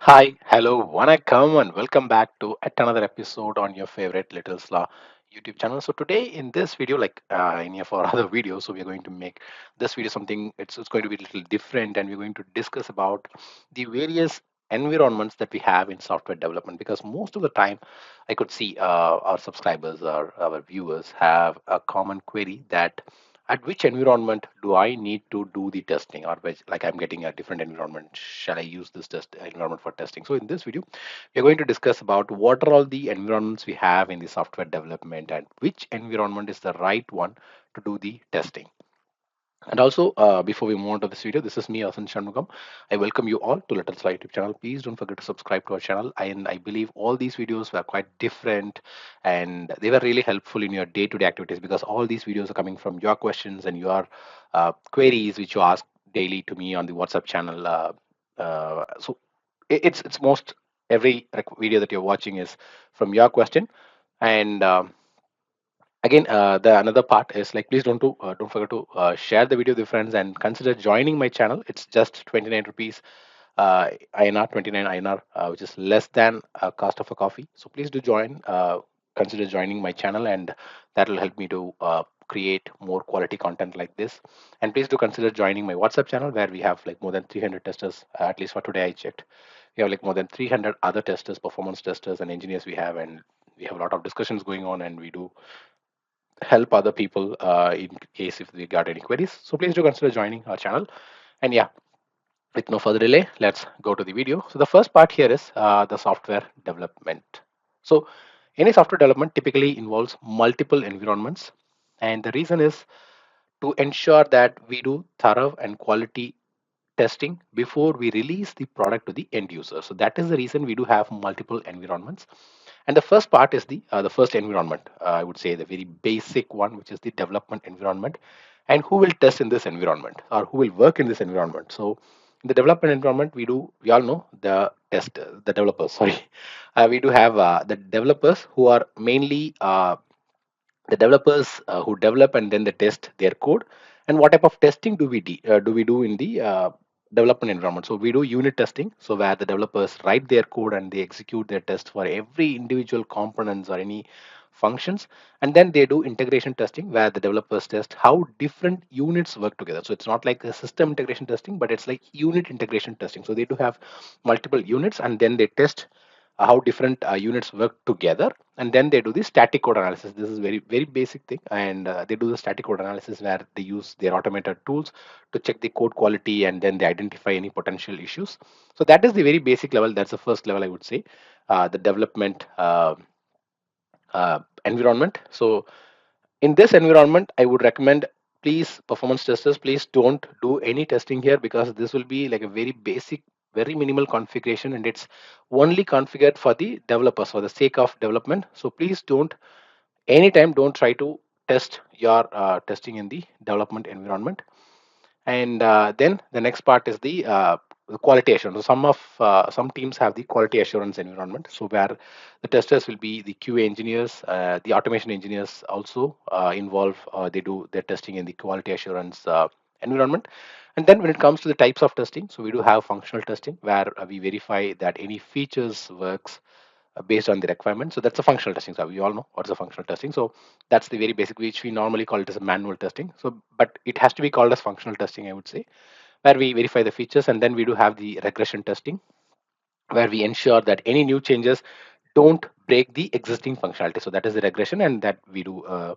Hi, hello, vanakkam, and welcome back to yet another episode on your favorite Little Slaw YouTube channel. So today in this video, like in your for other videos, so we're going to make this video something. It's going to be a little different, and we're going to discuss about the various environments that we have in software development. Because most of the time, I could see our subscribers or our viewers have a common query that at which environment do I need to do the testing, or which, like I'm getting a different environment, shall I use this test environment for testing? So in this video we're going to discuss about what are all the environments we have in the software development and which environment is the right one to do the testing. And also, before we move on to this video, this is me, Asan Shanmugam. I welcome you all to Little Slide YouTube channel. Please don't forget to subscribe to our channel. And I believe all these videos were quite different and they were really helpful in your day-to-day activities because all these videos are coming from your questions and your queries which you ask daily to me on the WhatsApp channel. So it's most every video that you're watching is from your question. And again the another part is like please don't forget to share the video with your friends and consider joining my channel. It's just 29 rupees INR, 29 INR, which is less than cost of a coffee. So please do join, consider joining my channel, and that will help me to create more quality content like this. And please do consider joining my WhatsApp channel where we have like more than 300 testers, at least for today I checked. We have like more than 300 other testers, performance testers and engineers we have, and we have a lot of discussions going on, and we do help other people in case if they got any queries. So please do consider joining our channel. And yeah, with no further delay, let's go to the video. So the first part here is the software development. So any software development typically involves multiple environments, and the reason is to ensure that we do thorough and quality testing before we release the product to the end user. So that is the reason we do have multiple environments. And the first part is the first environment. I would say the very basic one, which is the development environment, and who will test in this environment or who will work in this environment. So in the development environment, we all know the developers. Sorry, we do have the developers who are mainly the developers who develop and then they test their code. And what type of testing do we do in the development environment? So we do unit testing, so where the developers write their code and they execute their test for every individual components or any functions. And then they do integration testing where the developers test how different units work together. So it's not like a system integration testing, but it's like unit integration testing. So they do have multiple units and then they test how different units work together, and then they do the static code analysis. This is very basic thing, and they do the static code analysis where they use their automated tools to check the code quality, and then they identify any potential issues. So that is the very basic level. That's the first level, I would say, the development environment. So in this environment, I would recommend, please, performance testers, please don't do any testing here because this will be like a very basic, very minimal configuration, and it's only configured for the developers for the sake of development. So please don't anytime don't try to test your testing in the development environment. And then the next part is the quality assurance. So some teams have the quality assurance environment, so where the testers will be the QA engineers, the automation engineers also involve. They do their testing in the quality assurance environment. And then when it comes to the types of testing, so we do have functional testing where we verify that any features works based on the requirement. So that's a functional testing. So we all know what's a functional testing. So that's the very basic, which we normally call it as a manual testing. So, but it has to be called as functional testing, I would say, where we verify the features. And then we do have the regression testing, where we ensure that any new changes don't break the existing functionality. So that is the regression, and that we do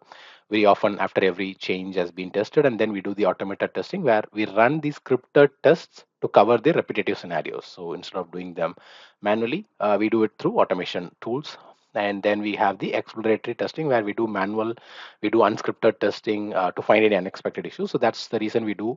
very often after every change has been tested. And then we do the automated testing, where we run the scripted tests to cover the repetitive scenarios. So instead of doing them manually, we do it through automation tools. And then we have the exploratory testing, where we do unscripted testing to find any unexpected issues. So that's the reason we do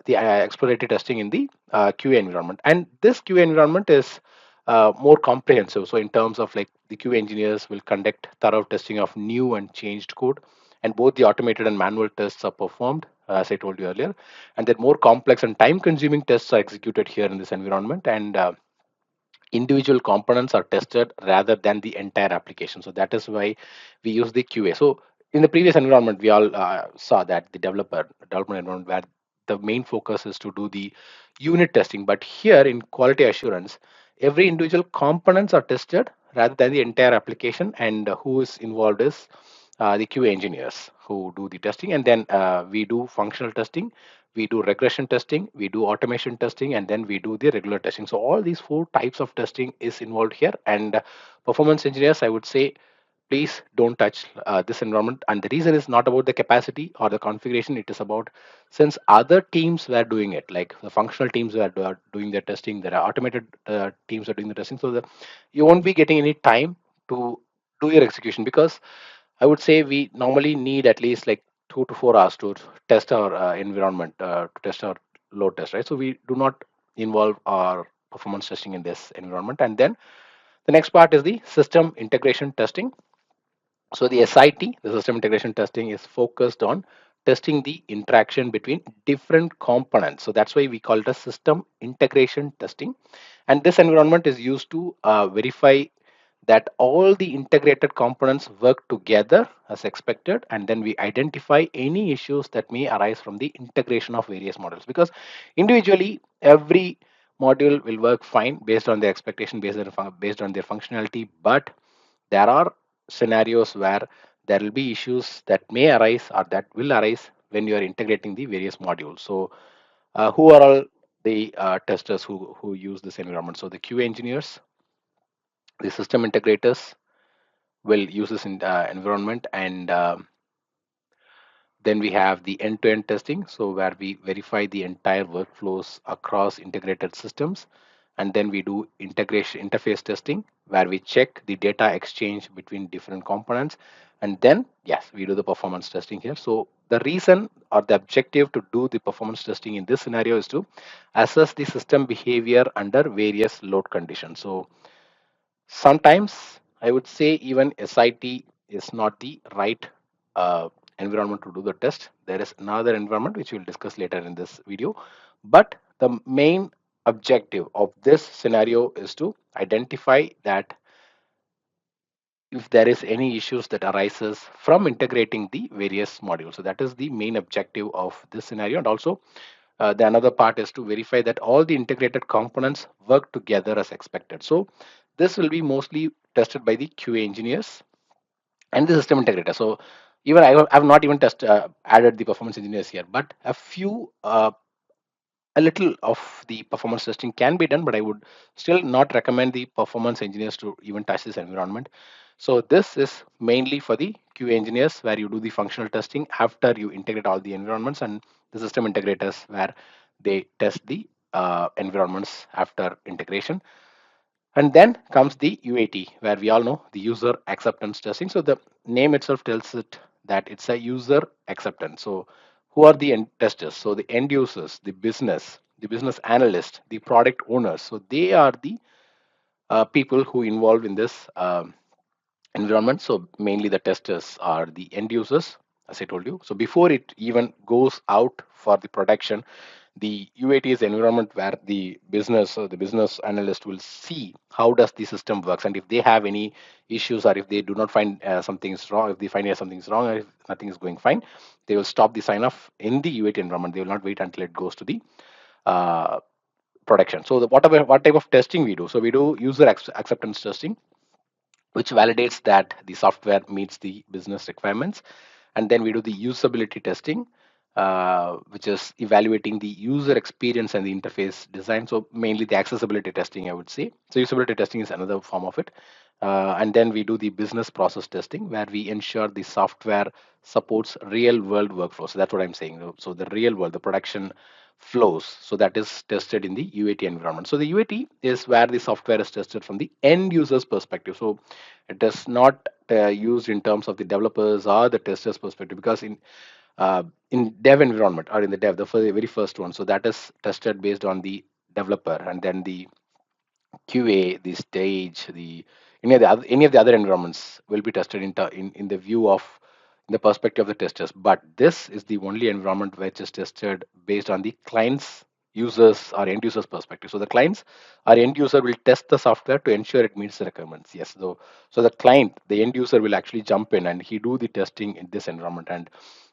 the exploratory testing in the QA environment. And this QA environment is more comprehensive. So in terms of like the QA engineers will conduct thorough testing of new and changed code, and both the automated and manual tests are performed, as I told you earlier. And then more complex and time-consuming tests are executed here in this environment, and individual components are tested rather than the entire application. So that is why we use the QA. So in the previous environment, we all saw that the development environment where the main focus is to do the unit testing. But here in quality assurance, every individual components are tested rather than the entire application, and who is involved is the QA engineers who do the testing, and then we do functional testing, we do regression testing, we do automation testing, and then we do the regular testing. So all these four types of testing is involved here, and performance engineers, I would say, please don't touch this environment. And the reason is not about the capacity or the configuration, it is about, since other teams were doing it, like the functional teams are doing their testing, there are automated teams are doing the testing, so you won't be getting any time to do your execution, because I would say we normally need at least like 2 to 4 hours to test our environment, to test our load test, right? So we do not involve our performance testing in this environment. And then the next part is the system integration testing. So the SIT, the system integration testing, is focused on testing the interaction between different components. So that's why we call it a system integration testing. And this environment is used to verify that all the integrated components work together as expected, and then we identify any issues that may arise from the integration of various models, because individually every module will work fine based on their expectation, based on their functionality, but there are scenarios where there will be issues that may arise or that will arise when you are integrating the various modules. So who are all the testers who use this environment? So the QA engineers, the system integrators will use this environment, and then we have the end-to-end testing, so where we verify the entire workflows across integrated systems. And then we do integration interface testing, where we check the data exchange between different components. And then, yes, we do the performance testing here. So the reason or the objective to do the performance testing in this scenario is to assess the system behavior under various load conditions. So sometimes I would say even SIT is not the right uh, environment to do the test. There is another environment which we'll discuss later in this video. But the main objective of this scenario is to identify that if there is any issues that arises from integrating the various modules. So that is the main objective of this scenario. And also the another part is to verify that all the integrated components work together as expected. So this will be mostly tested by the QA engineers and the system integrator. So even have not even added the performance engineers here, but a few a little of the performance testing can be done, but I would still not recommend the performance engineers to even touch this environment. So this is mainly for the QA engineers, where you do the functional testing after you integrate all the environments, and the system integrators where they test the environments after integration. And then comes the UAT, where we all know the user acceptance testing. So the name itself tells it that it's a user acceptance. So who are the end testers? So the end users, the business analyst, the product owners. So they are the people who involved in this environment. So mainly the testers are the end users, as I told you. So before it even goes out for the production, the UAT is the environment where the business analyst will see how does the system works, and if they have any issues, or if they do not find something is wrong, if they find something is wrong, or if nothing is going fine, they will stop the sign off in the UAT environment. They will not wait until it goes to the uh, production. So what type of testing we do? So we do user acceptance testing, which validates that the software meets the business requirements. And then we do the usability testing, which is evaluating the user experience and the interface design. So mainly the accessibility testing, I would say. So usability testing is another form of it. And then we do the business process testing, where we ensure the software supports real world workflows. So that's what I'm saying. So the real world, the production flows. So that is tested in the UAT environment. So the UAT is where the software is tested from the end user's perspective. So it is not used in terms of the developers or the testers perspective, because in dev environment, or in the dev, the very first one, so that is tested based on the developer, and then the QA, the stage, the any of the other environments will be tested in the view of, in the perspective of the testers. But this is the only environment which is tested based on the client's users or end users perspective. So the clients or end user will test the software to ensure it meets the requirements. Yes, so the client, the end user will actually jump in and he do the testing in this environment, and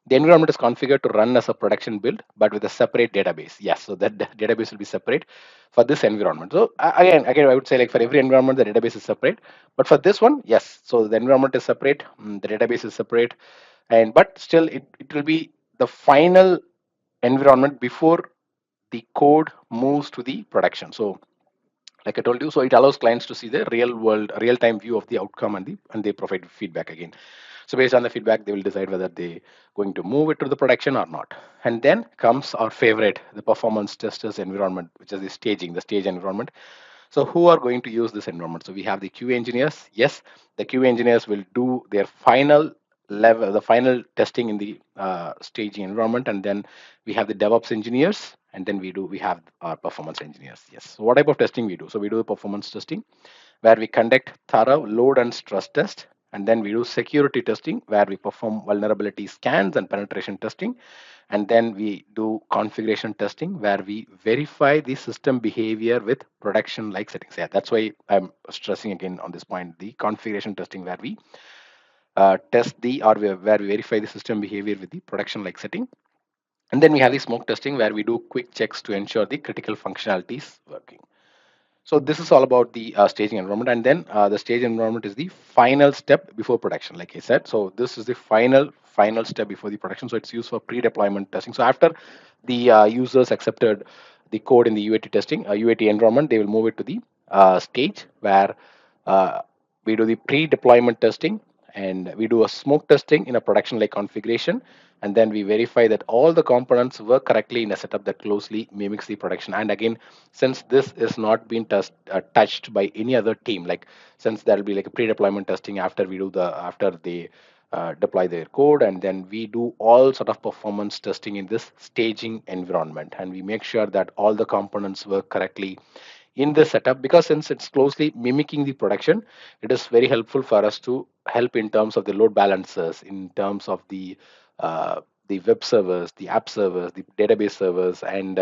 the environment is configured to run as a production build but with a separate database. Yes, so that database will be separate for this environment. So again I would say, like, for every environment the database is separate, but for this one, yes, so the environment is separate, the database is separate, and but still it will be the final environment before the code moves to the production. So like I told you, so it allows clients to see the real world real time view of the outcome, and they provide feedback again. So based on the feedback they will decide whether they going to move it to the production or not. And then comes our favorite, the performance testers environment, which is the stage environment. So who are going to use this environment? So we have the QA engineers. Yes, the QA engineers will do their final level, the final testing in the staging environment, and then we have the DevOps engineers, and then we have our performance engineers. Yes. So what type of testing we do? So we do the performance testing, where we conduct thorough load and stress test, and then we do security testing, where we perform vulnerability scans and penetration testing, and then we do configuration testing, where we verify the system behavior with production like settings. Yeah, that's why I'm stressing again on this point, the configuration testing, where we test the or where we verify the system behavior with the production like setting. And then we have the smoke testing, where we do quick checks to ensure the critical functionalities working. So this is all about the staging environment, and then the stage environment is the final step before production, like I said. So this is the final step before the production. So it's used for pre-deployment testing. So after the users accepted the code in the UAT testing, UAT environment, they will move it to the stage where uh, we do the pre-deployment testing, and we do a smoke testing in a production-like configuration, and then we verify that all the components work correctly in a setup that closely mimics the production. And again, since this is not being touched by any other team, like, since there will be like a pre-deployment testing after we do the after they deploy their code, and then we do all sort of performance testing in this staging environment, and we make sure that all the components work correctly in the setup, because since it's closely mimicking the production, it is very helpful for us to help in terms of the load balancers, in terms of the web servers, the app servers, the database servers, and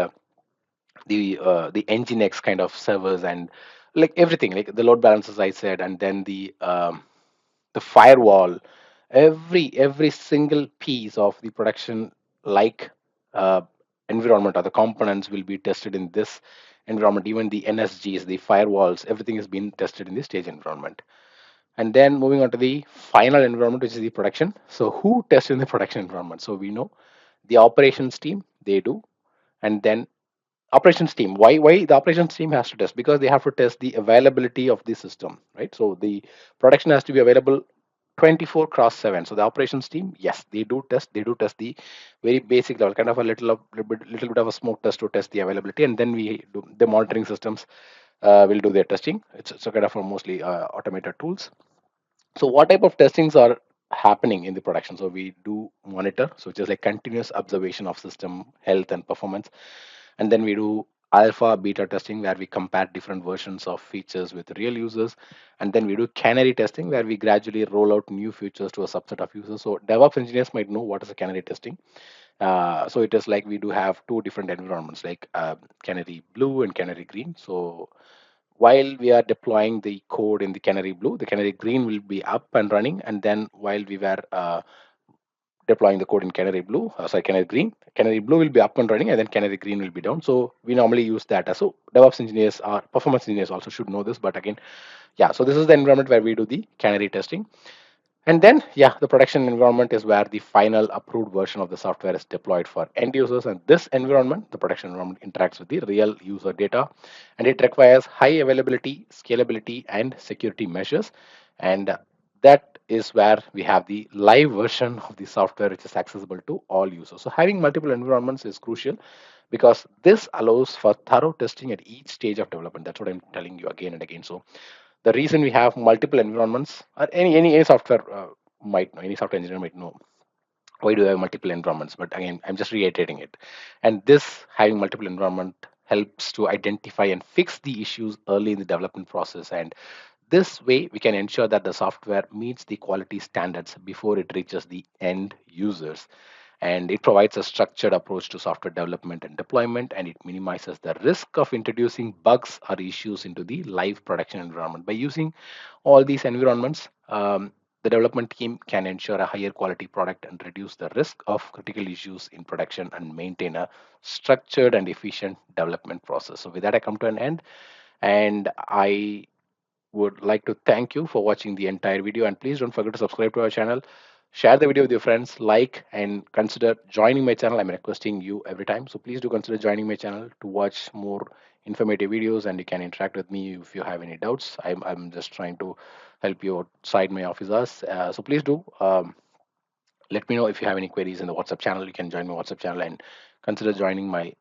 the nginx kind of servers, and like everything, like the load balancers I said, and then the firewall, every single piece of the production like uh, environment or the components will be tested in this environment. Even the nsgs, the firewalls, everything is being tested in the stage environment. And then moving on to the final environment, which is the production. So who tests in the production environment? So we know the operations team, they do. And then operations team, why the operations team has to test? Because they have to test the availability of the system, right? So the production has to be available 24 cross 7. So the operations team, yes, they do test the very basic level, kind of a little bit of a smoke test to test the availability, and then we do the monitoring systems will do their testing. It's a kind of a mostly automated tools. So what type of testings are happening in the production? So we do monitor, so just like continuous observation of system health and performance. And then we do alpha beta testing, where we compare different versions of features with real users. And then we do canary testing, where we gradually roll out new features to a subset of users. So DevOps engineers might know what is a canary testing. So it is like we do have two different environments, like canary blue and canary green. So while we are deploying the code in the canary blue, the canary green will be up and running, and then while we were deploying the code in canary blue will be up and running, and then canary green will be down. So we normally use that as, so DevOps engineers or performance engineers also should know this. But again, yeah, so this is the environment where we do the canary testing. And then, yeah, the production environment is where the final approved version of the software is deployed for end users. And this environment, the production environment, interacts with the real user data, and it requires high availability, scalability, and security measures. And that is where we have the live version of the software, which is accessible to all users. So having multiple environments is crucial, because this allows for thorough testing at each stage of development. That's what I'm telling you again and again. So the reason we have multiple environments, or any software might know, any software engineer might know why do I have multiple environments. But again, I'm just reiterating it. And this having multiple environment helps to identify and fix the issues early in the development process, and this way we can ensure that the software meets the quality standards before it reaches the end users. and it provides a structured approach to software development and deployment, and it minimizes the risk of introducing bugs or issues into the live production environment. By using all these environments, the development team can ensure a higher quality product and reduce the risk of critical issues in production and maintain a structured and efficient development process. So with that, I come to an end, and I would like to thank you for watching the entire video, and please don't forget to subscribe to our channel, share the video with your friends, like, and consider joining my channel. I'm requesting you every time, so please do consider joining my channel to watch more informative videos, and you can interact with me if you have any doubts. I'm just trying to help you outside my office hours, so please do let me know if you have any queries in the WhatsApp channel. You can join my WhatsApp channel and consider joining my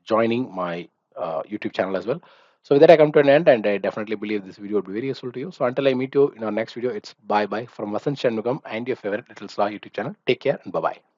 YouTube channel as well. So with that, I come to an end, and I definitely believe this video would be very useful to you. So until I meet you in our next video, it's bye bye from Vasan Shanmugam and your favorite Little Star YouTube channel. Take care and bye bye.